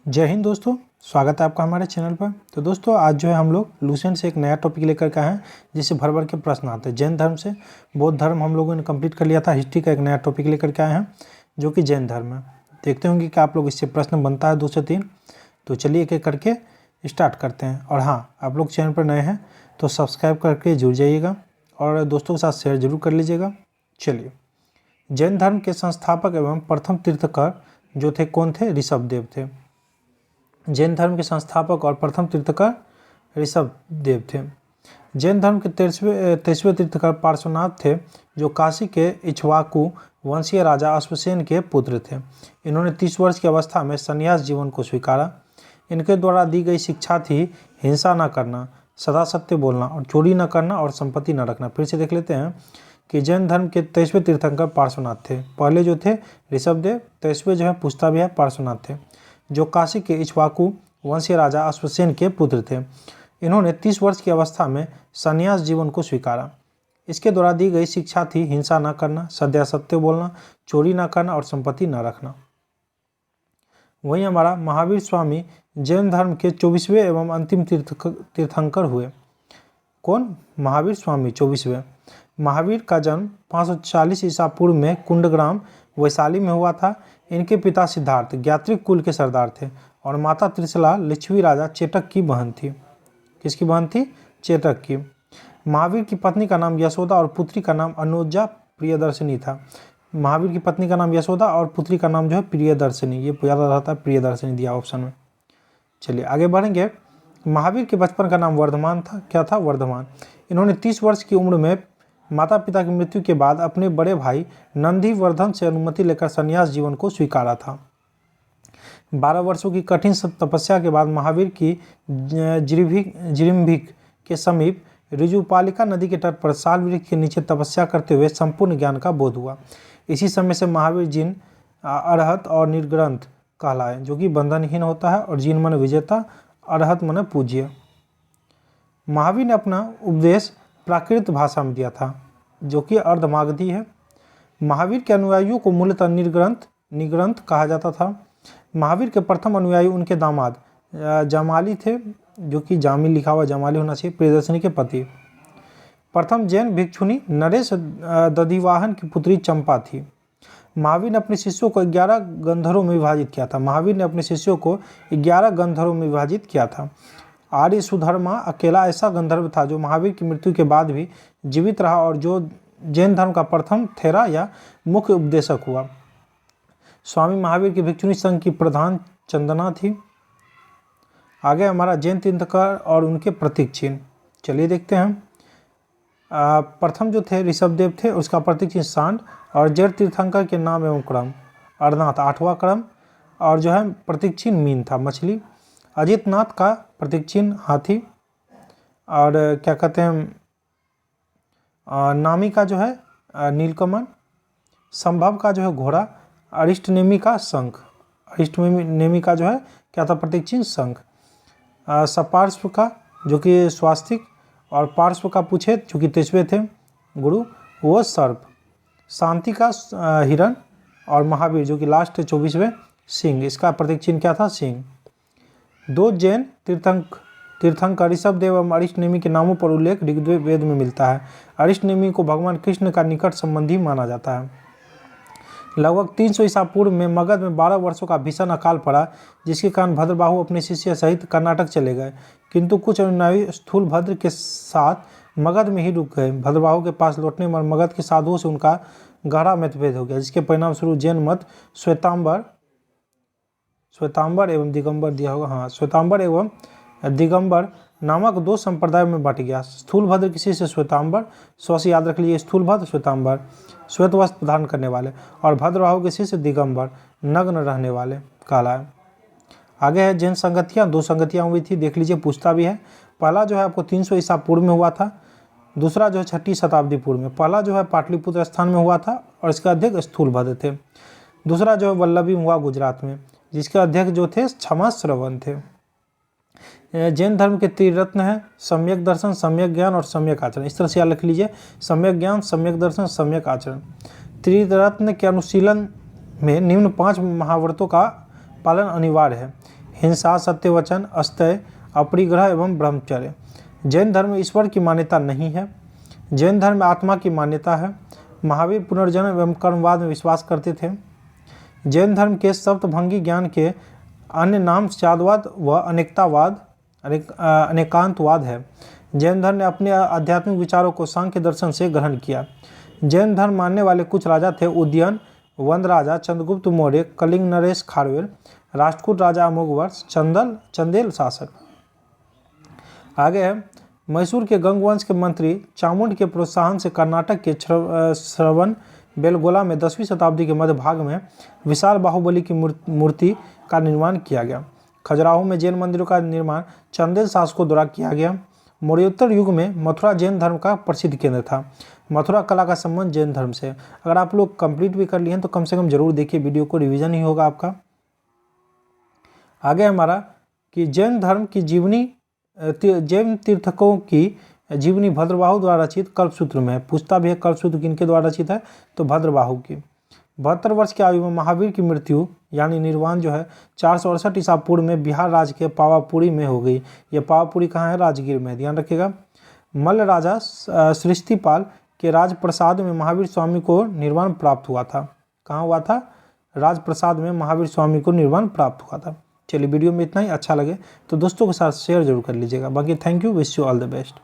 जय हिंद दोस्तों, स्वागत है आपका हमारे चैनल पर। तो दोस्तों आज जो है हम लोग लूसेंट से एक नया टॉपिक लेकर के आए हैं जिससे भर भर के प्रश्न आते हैं। जैन धर्म से बौद्ध धर्म हम लोगों ने कंप्लीट कर लिया था। हिस्ट्री का एक नया टॉपिक लेकर के आए हैं जो कि जैन धर्म है। देखते होंगे कि आप लोग इससे प्रश्न बनता है 2 से 3। तो चलिए एक एक करके स्टार्ट करते हैं। और हाँ, आप लोग चैनल पर नए हैं तो सब्सक्राइब करके जुड़ जाइएगा और दोस्तों के साथ शेयर जरूर कर लीजिएगा। चलिए, जैन धर्म के संस्थापक एवं प्रथम तीर्थंकर जो थे कौन थे? ऋषभदेव थे। जैन धर्म के संस्थापक और प्रथम तीर्थंकर ऋषभदेव थे। जैन धर्म के 23वें तीर्थंकर पार्श्वनाथ थे जो काशी के इक्ष्वाकु वंशीय राजा अश्वसेन के पुत्र थे। इन्होंने 30 वर्ष की अवस्था में संन्यास जीवन को स्वीकारा। इनके द्वारा दी गई शिक्षा थी हिंसा न करना, सदा सत्य बोलना और चोरी न करना और संपत्ति न रखना। फिर से देख लेते हैं कि जैन धर्म के 23वें तीर्थंकर पार्श्वनाथ थे। पहले जो थे ऋषभदेव, 23वें जो है पूछता भी है पार्श्वनाथ थे जो काशी के इक्ष्वाकु वंशीय राजा अश्वसेन के पुत्र थे। इन्होंने 30 वर्ष की अवस्था में संन्यास जीवन को स्वीकारा। इसके द्वारा दी गई शिक्षा थी हिंसा न करना, सदा सत्य बोलना, चोरी न करना और संपत्ति न रखना। वहीं हमारा महावीर स्वामी जैन धर्म के 24वें एवं अंतिम तीर्थंकर हुए। कौन? महावीर स्वामी 24वें। महावीर का जन्म 540 ईसा पूर्व में कुंडग्राम वैशाली में हुआ था। इनके पिता सिद्धार्थ ज्ञात्रिक कुल के सरदार थे और माता त्रिशला लिच्छवी राजा चेटक की बहन थी। किसकी बहन थी? चेटक की। महावीर की पत्नी का नाम यशोदा और पुत्री का नाम अनुजा प्रियदर्शिनी था। महावीर की पत्नी का नाम यशोदा और पुत्री का नाम जो है प्रियदर्शिनी। ये ज़्यादा रहता है, प्रियदर्शिनी दिया ऑप्शन में। चलिए आगे बढ़ेंगे। महावीर के बचपन का नाम वर्धमान था। क्या था? वर्धमान। इन्होंने 30 वर्ष की उम्र में माता पिता की मृत्यु के बाद अपने बड़े भाई नंदीवर्धन से अनुमति लेकर संन्यास जीवन को स्वीकारा था। 12 वर्षों की कठिन तपस्या के बाद महावीर की जिरिम्भिक के समीप ऋजुपालिका नदी के तट पर साल वृक्ष के नीचे तपस्या करते हुए संपूर्ण ज्ञान का बोध हुआ। इसी समय से महावीर जिन अरहत और निर्ग्रंथ कहलाए, जो कि बंधनहीन होता है, और जिन मन विजेता, अरहत मन पूज्य। महावीर ने अपना उपदेश प्राकृत भाषा में दिया था जो कि अर्धमागधी है। महावीर के अनुयायियों को मूलतः निग्रंथ कहा जाता था। महावीर के प्रथम अनुयायी उनके दामाद जामाली थे, जो कि जामिल लिखा हुआ जामाली होना चाहिए, प्रियदर्शिनी के पति। प्रथम जैन भिक्षुनी नरेश दधिवाहन की पुत्री चंपा थी। महावीर ने अपने शिष्यों को 11 गंधर्वों में विभाजित किया था। आर्य सुधर्मा अकेला ऐसा गंधर्व था जो महावीर की मृत्यु के बाद भी जीवित रहा और जो जैन धर्म का प्रथम थेरा या मुख्य उपदेशक हुआ। स्वामी महावीर की भिक्षुणी संघ की प्रधान चंदना थी। आगे हमारा जैन तीर्थंकर और उनके प्रतीक चिन्ह। चलिए देखते हैं। प्रथम जो थे ऋषभदेव थे, उसका प्रतीक चिन्ह सांड, और जैन तीर्थंकर के नाम एवं क्रम अरनाथ 8वां क्रम, और जो है प्रतीक चिन्ह मीन था, मछली। अजितनाथ का प्रतीक चिन्ह हाथी, और क्या कहते हैं नामी का जो है नीलकमल, संभव का जो है घोड़ा, अरिष्टनेमी का शंख, अरिष्टनेमी का जो है क्या था प्रतीक चिन्ह? शंख। सपार्श्व का जो कि स्वास्तिक, और पार्श्व का पूछे जो कि 23वें थे गुरु, वो सर्प। शांति का हिरण, और महावीर जो कि लास्ट 24वें सिंह। इसका प्रतीक चिन्ह क्या था? सिंह। 2 जैन तीर्थंकर ऋषभदेव एवं अरिष्टनेमी के नामों पर उल्लेख ऋग्वेद में मिलता है। अरिष्टनेमी को भगवान कृष्ण का निकट संबंधी माना जाता है। लगभग 300 ईसा पूर्व में मगध में 12 वर्षों का भीषण अकाल पड़ा, जिसके कारण भद्रबाहु अपने शिष्य सहित कर्नाटक चले गए, किंतु कुछ अनुयायी स्थूलभद्र के साथ मगध में ही रुक गए। भद्रबाहु के पास लौटने पर मगध के साधुओं से उनका गहरा मतभेद हो गया, जिसके परिणाम स्वरूप जैन मत श्वेतांबर एवं दिगंबर दिया होगा, हाँ, श्वेतांबर एवं दिगंबर नामक 2 संप्रदायों में बट गया। स्थूलभद्र किसी से श्वेतांबर, स्वश याद रख लीजिए, स्थूलभद्र श्वेतांबर श्वेत वस्त्र धारण करने वाले, और भद्रबाहु किसी से दिगंबर नग्न रहने वाले कहलाए। आगे है जैन संगतियाँ। 2 संगतियाँ हुई थी, देख लीजिए, पूछता भी है। पहला जो है आपको 300 ईसा पूर्व में हुआ था, दूसरा जो है 6वीं शताब्दी पूर्व में। पहला जो है पाटलिपुत्र स्थान में हुआ था और इसके अध्यक्ष स्थूलभद्र थे। दूसरा जो है वल्लभी हुआ गुजरात में, जिसके अध्यक्ष जो थे क्षमा श्रवण थे। जैन धर्म के त्रिरत्न है सम्यक दर्शन, सम्यक ज्ञान और सम्यक आचरण। इस तरह से याद रख लीजिए, सम्यक ज्ञान, सम्यक दर्शन, सम्यक आचरण। त्रिरत्न के अनुशीलन में निम्न 5 महाव्रतों का पालन अनिवार्य है। हिंसा, सत्यवचन, अस्तय, अपरिग्रह एवं ब्रह्मचर्य। जैन धर्म में ईश्वर की मान्यता नहीं है। जैन धर्म में आत्मा की मान्यता है। महावीर पुनर्जन्म एवं कर्मवाद में विश्वास करते थे। जैन धर्म के सप्तभंगी ज्ञान के अन्य नाम शादवाद व अनेकांतवाद है। जैन धर्म ने अपने आध्यात्मिक विचारों को सांख्य दर्शन से ग्रहण किया। जैन धर्म मानने वाले कुछ राजा थे: उदयन वंद राजा, चंद्रगुप्त मौर्य, कलिंग नरेश खारवेल, राष्ट्रकूट राजा अमोघवर्ष, चंदेल शासक। आगे है, मैसूर के गंगवंश के मंत्री चामुंड के प्रोत्साहन से कर्नाटक के श्रवण बेलगोला में 10वीं शताब्दी के मध्य भाग में विशाल बाहुबली की मूर्ति का निर्माण किया गया। खजुराहो में जैन मंदिरों का निर्माण चंदेल शासकों द्वारा किया गया। मौर्योत्तर युग में मथुरा जैन धर्म का प्रसिद्ध केंद्र था। मथुरा कला का संबंध जैन धर्म से। अगर आप लोग कंप्लीट भी कर लिए हैं तो कम से कम जरूर देखिए, वीडियो को रिवीजन ही होगा आपका। आगे हमारा कि जैन धर्म की जीवनी जैन तीर्थकों की जीवनी भद्रबाहु द्वारा रचित कल्पसूत्र में पूछता भी है, कल्पसूत्र किनके द्वारा रचित है? तो भद्रबाहु की। 72 वर्ष की आयु में महावीर की मृत्यु यानी निर्वाण जो है 468 ईसा पूर्व में बिहार राज्य के पावापुरी में हो गई। ये पावापुरी कहाँ है? राजगीर में, ध्यान रखिएगा। मल्ल राजा सृष्टिपाल के राजप्रसाद में महावीर स्वामी को निर्वाण प्राप्त हुआ था। कहाँ हुआ था? राजप्रसाद में महावीर स्वामी को निर्वाण प्राप्त हुआ था। चलिए, वीडियो में इतना ही। अच्छा लगे तो दोस्तों के साथ शेयर जरूर कर लीजिएगा। बाकी thank you, wish you all the best.